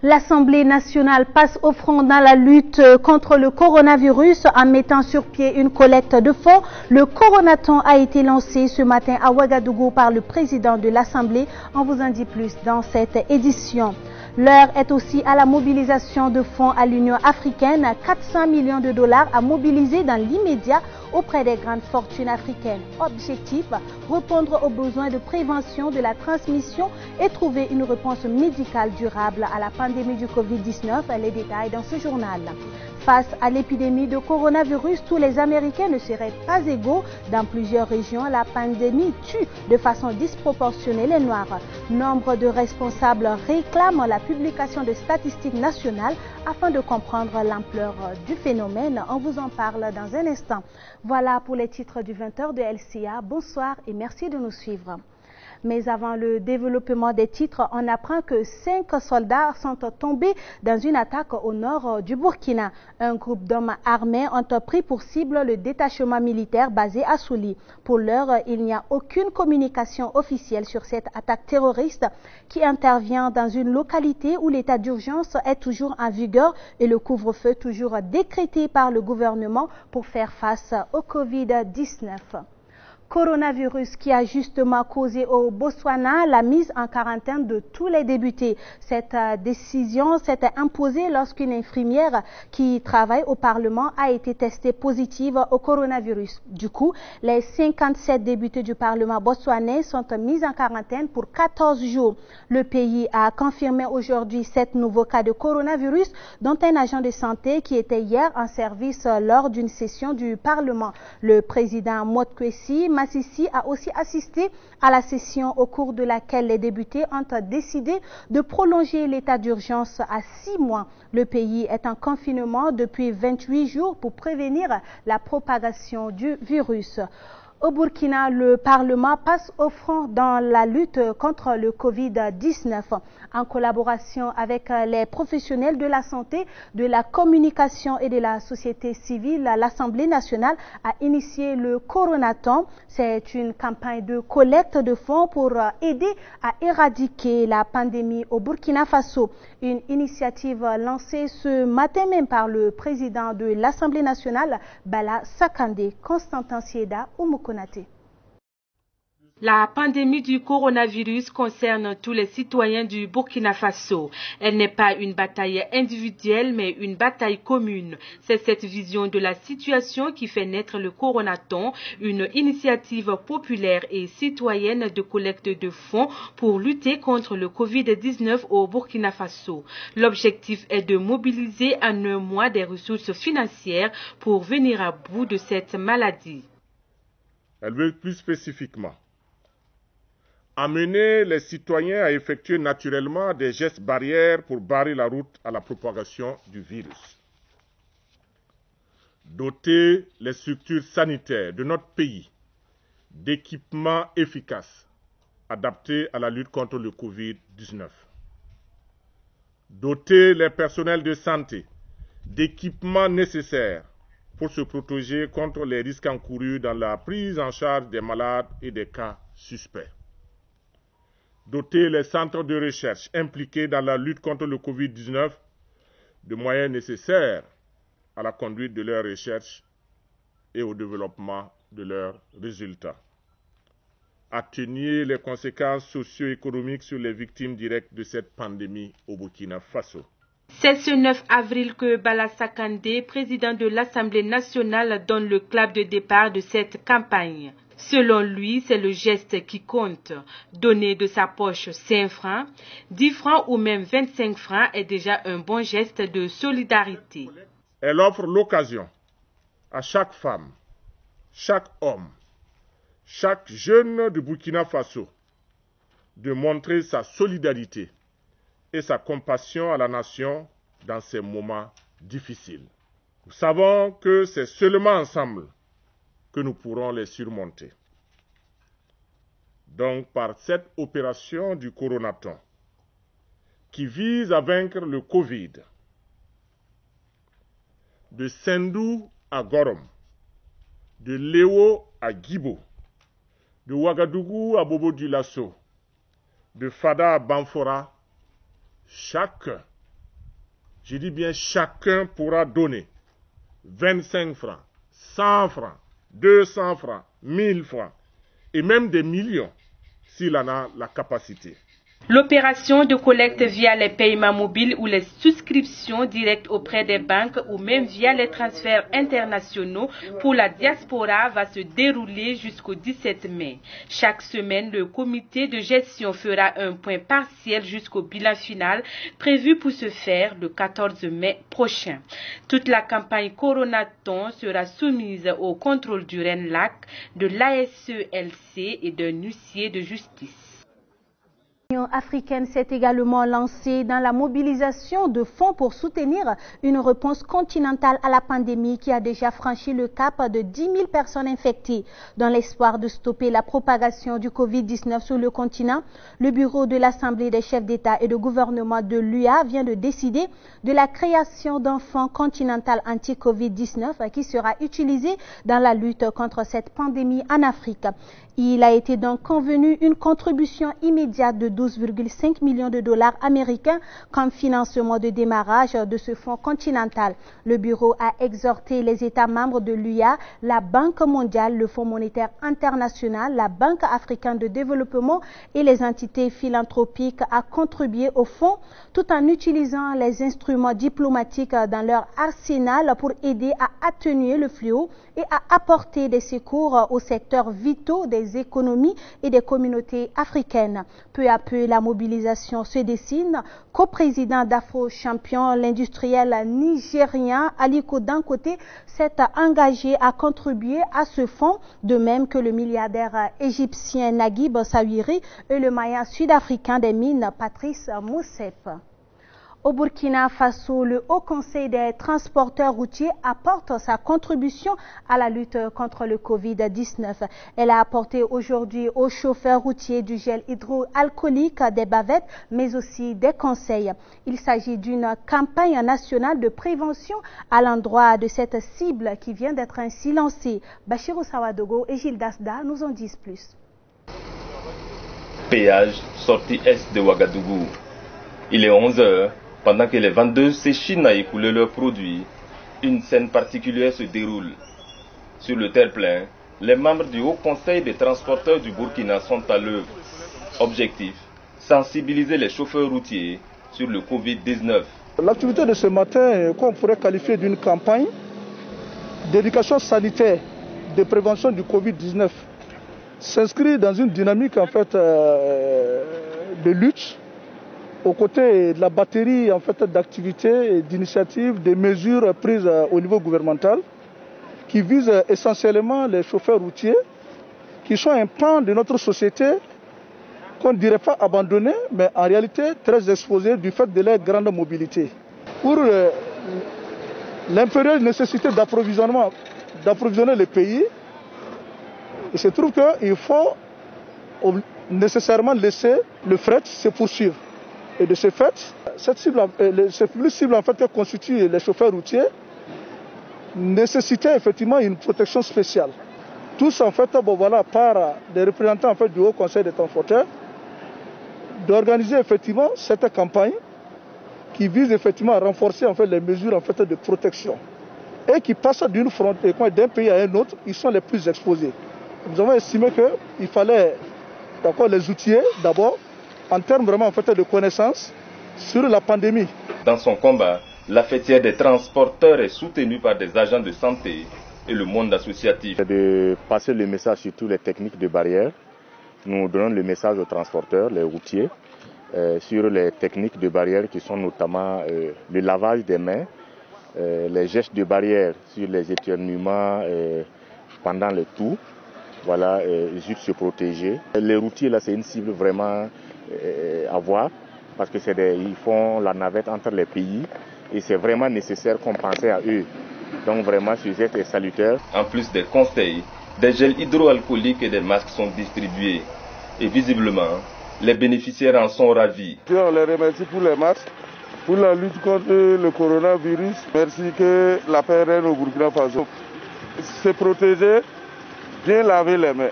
L'Assemblée nationale passe au front dans la lutte contre le coronavirus en mettant sur pied une collecte de fonds. Le Coronaton a été lancé ce matin à Ouagadougou par le président de l'Assemblée. On vous en dit plus dans cette édition. L'heure est aussi à la mobilisation de fonds à l'Union africaine, 400 millions de dollars à mobiliser dans l'immédiat auprès des grandes fortunes africaines. Objectif, répondre aux besoins de prévention de la transmission et trouver une réponse médicale durable à la pandémie du Covid-19. Les détails dans ce journal. Face à l'épidémie de coronavirus, tous les Américains ne seraient pas égaux. Dans plusieurs régions, la pandémie tue de façon disproportionnée les Noirs. Nombre de responsables réclament la publication de statistiques nationales afin de comprendre l'ampleur du phénomène. On vous en parle dans un instant. Voilà pour les titres du 20h de LCA. Bonsoir et merci de nous suivre. Mais avant le développement des titres, on apprend que 5 soldats sont tombés dans une attaque au nord du Burkina. Un groupe d'hommes armés ont pris pour cible le détachement militaire basé à Souli. Pour l'heure, il n'y a aucune communication officielle sur cette attaque terroriste qui intervient dans une localité où l'état d'urgence est toujours en vigueur et le couvre-feu toujours décrété par le gouvernement pour faire face au Covid-19. Coronavirus qui a justement causé au Botswana la mise en quarantaine de tous les députés. Cette décision s'est imposée lorsqu'une infirmière qui travaille au Parlement a été testée positive au coronavirus. Du coup, les 57 députés du Parlement botswanais sont mis en quarantaine pour 14 jours. Le pays a confirmé aujourd'hui 7 nouveaux cas de coronavirus, dont un agent de santé qui était hier en service lors d'une session du Parlement. Le président Motkwesi Massissi a aussi assisté à la session au cours de laquelle les députés ont décidé de prolonger l'état d'urgence à 6 mois. Le pays est en confinement depuis 28 jours pour prévenir la propagation du virus. Au Burkina, le Parlement passe au front dans la lutte contre le Covid-19. En collaboration avec les professionnels de la santé, de la communication et de la société civile, l'Assemblée nationale a initié le Coronaton. C'est une campagne de collecte de fonds pour aider à éradiquer la pandémie au Burkina Faso. Une initiative lancée ce matin même par le président de l'Assemblée nationale, Bala Sakandé, Constantin Sieda ou Mokonate. La pandémie du coronavirus concerne tous les citoyens du Burkina Faso. Elle n'est pas une bataille individuelle, mais une bataille commune. C'est cette vision de la situation qui fait naître le Coronaton, une initiative populaire et citoyenne de collecte de fonds pour lutter contre le Covid-19 au Burkina Faso. L'objectif est de mobiliser en un mois des ressources financières pour venir à bout de cette maladie. Elle veut plus spécifiquement amener les citoyens à effectuer naturellement des gestes barrières pour barrer la route à la propagation du virus. Doter les structures sanitaires de notre pays d'équipements efficaces adaptés à la lutte contre le Covid-19. Doter les personnels de santé d'équipements nécessaires pour se protéger contre les risques encourus dans la prise en charge des malades et des cas suspects. Doter les centres de recherche impliqués dans la lutte contre le Covid-19 de moyens nécessaires à la conduite de leurs recherches et au développement de leurs résultats. Atténuer les conséquences socio-économiques sur les victimes directes de cette pandémie au Burkina Faso. C'est ce 9 avril que Bala Sakandé, président de l'Assemblée nationale, donne le clap de départ de cette campagne. Selon lui, c'est le geste qui compte. Donner de sa poche 5 francs, 10 francs ou même 25 francs est déjà un bon geste de solidarité. Elle offre l'occasion à chaque femme, chaque homme, chaque jeune du Burkina Faso de montrer sa solidarité et sa compassion à la nation dans ces moments difficiles. Nous savons que c'est seulement ensemble que nous pourrons les surmonter. Donc, par cette opération du Coronaton, qui vise à vaincre le Covid, de Sendou à Gorom, de Léo à Guibo, de Ouagadougou à Bobo-Dioulasso, de Fada à Banfora, chaque Je dis bien chacun pourra donner 25 francs, 100 francs, 200 francs, 1000 francs et même des millions s'il en a la capacité. L'opération de collecte via les paiements mobiles ou les souscriptions directes auprès des banques ou même via les transferts internationaux pour la diaspora va se dérouler jusqu'au 17 mai. Chaque semaine, le comité de gestion fera un point partiel jusqu'au bilan final prévu pour se faire le 14 mai prochain. Toute la campagne Coronaton sera soumise au contrôle du RENLAC, de l'ASELC et d'un huissier de justice. L'Union africaine s'est également lancée dans la mobilisation de fonds pour soutenir une réponse continentale à la pandémie qui a déjà franchi le cap de 10 000 personnes infectées. Dans l'espoir de stopper la propagation du Covid-19 sur le continent, le bureau de l'Assemblée des chefs d'État et de gouvernement de l'UA vient de décider de la création d'un fonds continental anti-Covid-19 qui sera utilisé dans la lutte contre cette pandémie en Afrique. Il a été donc convenu une contribution immédiate de 12,5 millions de dollars américains comme financement de démarrage de ce fonds continental. Le bureau a exhorté les États membres de l'UA, la Banque mondiale, le Fonds monétaire international, la Banque africaine de développement et les entités philanthropiques à contribuer au fonds tout en utilisant les instruments diplomatiques dans leur arsenal pour aider à atténuer le fléau et à apporter des secours aux secteurs vitaux des économies et des communautés africaines. Peu à peu, la mobilisation se dessine. Co-président d'Afro-Champion, l'industriel nigérien Aliko Dangote s'est engagé à contribuer à ce fonds, de même que le milliardaire égyptien Naguib Sawiri et le maillon sud-africain des mines Patrice Motsepe. Au Burkina Faso, le Haut Conseil des transporteurs routiers apporte sa contribution à la lutte contre le Covid-19. Elle a apporté aujourd'hui aux chauffeurs routiers du gel hydroalcoolique, des bavettes, mais aussi des conseils. Il s'agit d'une campagne nationale de prévention à l'endroit de cette cible qui vient d'être ainsi lancée. Bachirou Sawadogo et Gilles Dasda nous en disent plus. Péage, sortie est de Ouagadougou. Il est 11 h. Pendant que les vendeurs s'échinent à écouler leurs produits, une scène particulière se déroule. Sur le terre-plein, les membres du Haut Conseil des transporteurs du Burkina sont à l'œuvre. Objectif, sensibiliser les chauffeurs routiers sur le Covid-19. L'activité de ce matin, qu'on pourrait qualifier d'une campagne d'éducation sanitaire, de prévention du Covid-19, s'inscrit dans une dynamique en fait de lutte aux côtés de la batterie en fait, d'activités, d'initiatives, de mesures prises au niveau gouvernemental qui visent essentiellement les chauffeurs routiers qui sont un pan de notre société qu'on ne dirait pas abandonné, mais en réalité très exposé du fait de leur grande mobilité. Pour l'impérieuse nécessité d'approvisionner le pays, il se trouve qu'il faut nécessairement laisser le fret se poursuivre. Et de ce fait, ce public cible en fait, que constituent les chauffeurs routiers nécessitait effectivement une protection spéciale. Tous en fait, par des représentants en fait, du Haut Conseil des transporteurs, d'organiser effectivement cette campagne qui vise effectivement à renforcer en fait, les mesures en fait, de protection et qui passent d'une frontière, d'un pays à un autre, ils sont les plus exposés. Nous avons estimé qu'il fallait les outiller d'abord en termes vraiment en fait, de connaissances sur la pandémie. Dans son combat, la fêtière des transporteurs est soutenue par des agents de santé et le monde associatif. De passer le message sur toutes les techniques de barrière. Nous donnons le message aux transporteurs, les routiers, sur les techniques de barrière qui sont notamment le lavage des mains, les gestes de barrière sur les éternuements pendant le tour. Voilà, juste se protéger. Les routiers, là, c'est une cible vraiment à voir parce que ils font la navette entre les pays et c'est vraiment nécessaire qu'on pense à eux. Donc vraiment, ce geste est salutaire. En plus des conseils, des gels hydroalcooliques et des masques sont distribués. Et visiblement, les bénéficiaires en sont ravis. On les remercie pour les masques, pour la lutte contre le coronavirus. Merci que la paix règne au Burkina Faso. Se protéger, bien laver les mains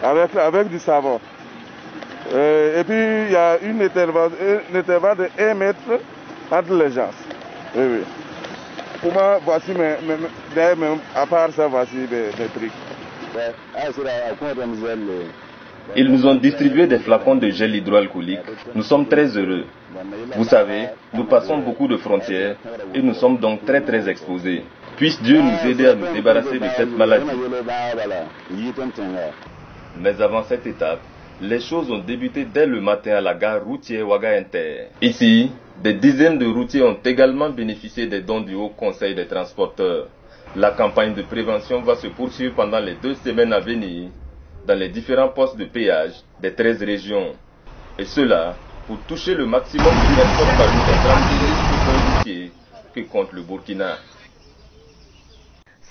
avec du savon. Et puis il y a un intervalle de 1 mètre entre les gens. Oui, oui. Comment, voici, à part ça, voici des trucs. Ils nous ont distribué des flacons de gel hydroalcoolique. Nous sommes très heureux. Vous savez, nous passons beaucoup de frontières et nous sommes donc très exposés. Puisse Dieu nous aider à nous débarrasser de cette maladie. Mais avant cette étape, les choses ont débuté dès le matin à la gare routière Ouaga Inter. Ici, des dizaines de routiers ont également bénéficié des dons du Haut Conseil des transporteurs. La campagne de prévention va se poursuivre pendant les 2 semaines à venir dans les différents postes de péage des 13 régions. Et cela pour toucher le maximum de personnes parmi les 30 routiers que compte le Burkina.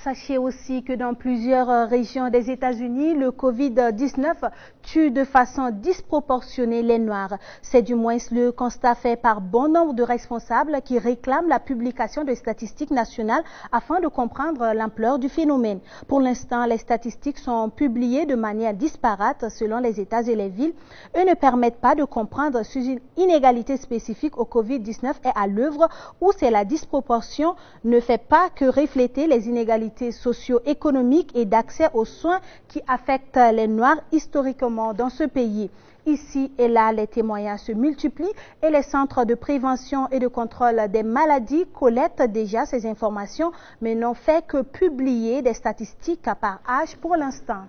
Sachez aussi que dans plusieurs régions des États-Unis, le Covid-19 tue de façon disproportionnée les Noirs. C'est du moins le constat fait par bon nombre de responsables qui réclament la publication de statistiques nationales afin de comprendre l'ampleur du phénomène. Pour l'instant, les statistiques sont publiées de manière disparate selon les États et les villes et ne permettent pas de comprendre si une inégalité spécifique au Covid-19 est à l'œuvre ou si la disproportion ne fait pas que refléter les inégalités socio-économiques et d'accès aux soins qui affectent les Noirs historiquement dans ce pays. Ici et là, les témoignages se multiplient et les centres de prévention et de contrôle des maladies collectent déjà ces informations, mais n'ont fait que publier des statistiques par âge pour l'instant.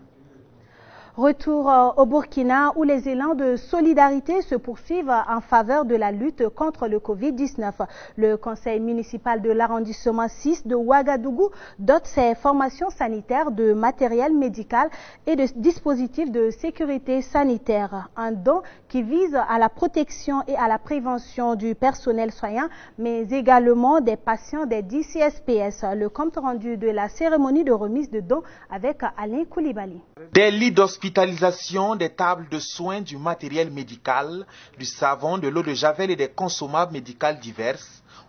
Retour au Burkina où les élans de solidarité se poursuivent en faveur de la lutte contre le Covid-19. Le conseil municipal de l'arrondissement 6 de Ouagadougou dote ses formations sanitaires de matériel médical et de dispositifs de sécurité sanitaire. Un don qui vise à la protection et à la prévention du personnel soignant, mais également des patients des 10 CSPS. Le compte rendu de la cérémonie de remise de dons avec Alain Koulibaly. Des lits d'hospitalisation, des tables de soins, du matériel médical, du savon, de l'eau de javel et des consommables médicaux divers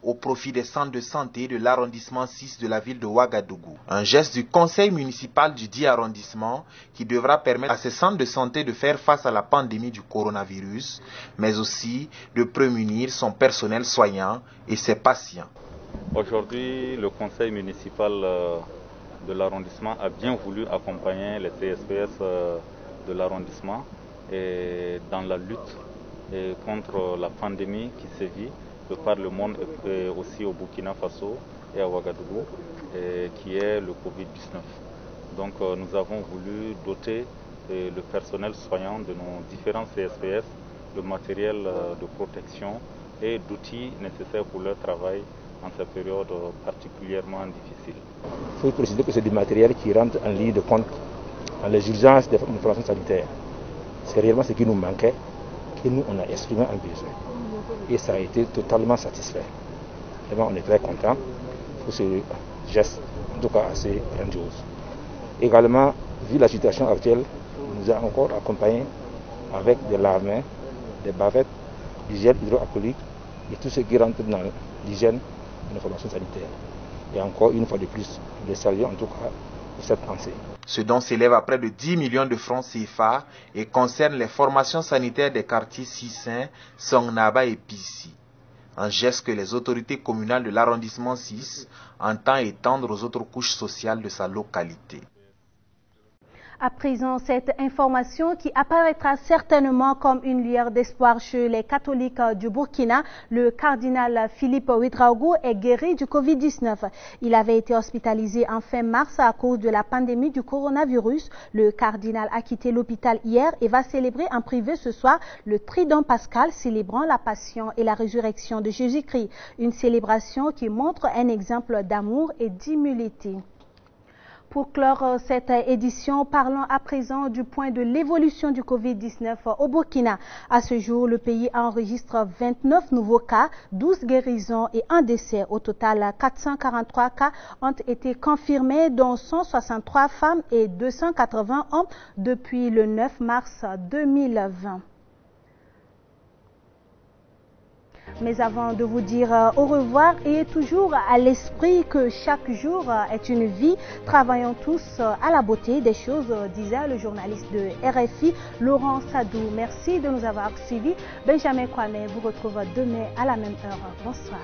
au profit des centres de santé de l'arrondissement 6 de la ville de Ouagadougou. Un geste du conseil municipal du dit arrondissement qui devra permettre à ces centres de santé de faire face à la pandémie du coronavirus, mais aussi de prémunir son personnel soignant et ses patients. Aujourd'hui, le conseil municipal de l'arrondissement a bien voulu accompagner les CSPS de l'arrondissement dans la lutte contre la pandémie qui sévit de par le monde et aussi au Burkina Faso et à Ouagadougou, qui est le Covid-19. Donc nous avons voulu doter le personnel soignant de nos différents CSPS de matériel de protection et d'outils nécessaires pour leur travail en cette période particulièrement difficile. Il faut préciser que c'est du matériel qui rentre en ligne de compte dans les urgences des informations sanitaires. C'est réellement ce qui nous manquait, que nous on a exprimé un besoin. Et ça a été totalement satisfait. Vraiment, on est très content pour ce geste, en tout cas assez grandiose. Également, vu la situation actuelle, on nous a encore accompagnés avec des lave-mains, des bavettes, du gel hydroalcoolique et tout ce qui rentre dans l'hygiène de l'information sanitaire. Et encore une fois de plus, les saluer en tout cas pour cette pensée. Ce don s'élève à près de 10 millions de francs CFA et concerne les formations sanitaires des quartiers Sissin, Songnaba et Pissi. Un geste que les autorités communales de l'arrondissement 6 entendent étendre aux autres couches sociales de sa localité. À présent, cette information qui apparaîtra certainement comme une lueur d'espoir chez les catholiques du Burkina, le cardinal Philippe Ouédraogo est guéri du Covid-19. Il avait été hospitalisé en fin mars à cause de la pandémie du coronavirus. Le cardinal a quitté l'hôpital hier et va célébrer en privé ce soir le Trident pascal célébrant la passion et la résurrection de Jésus-Christ. Une célébration qui montre un exemple d'amour et d'humilité. Pour clore cette édition, parlons à présent du point de l'évolution du Covid-19 au Burkina. À ce jour, le pays enregistre 29 nouveaux cas, 12 guérisons et un décès. Au total, 443 cas ont été confirmés, dont 163 femmes et 280 hommes depuis le 9 mars 2020. Mais avant de vous dire au revoir, ayez toujours à l'esprit que chaque jour est une vie. Travaillons tous à la beauté des choses, disait le journaliste de RFI, Laurent Sadou. Merci de nous avoir suivis. Benjamin Kwame vous retrouve demain à la même heure. Bonsoir.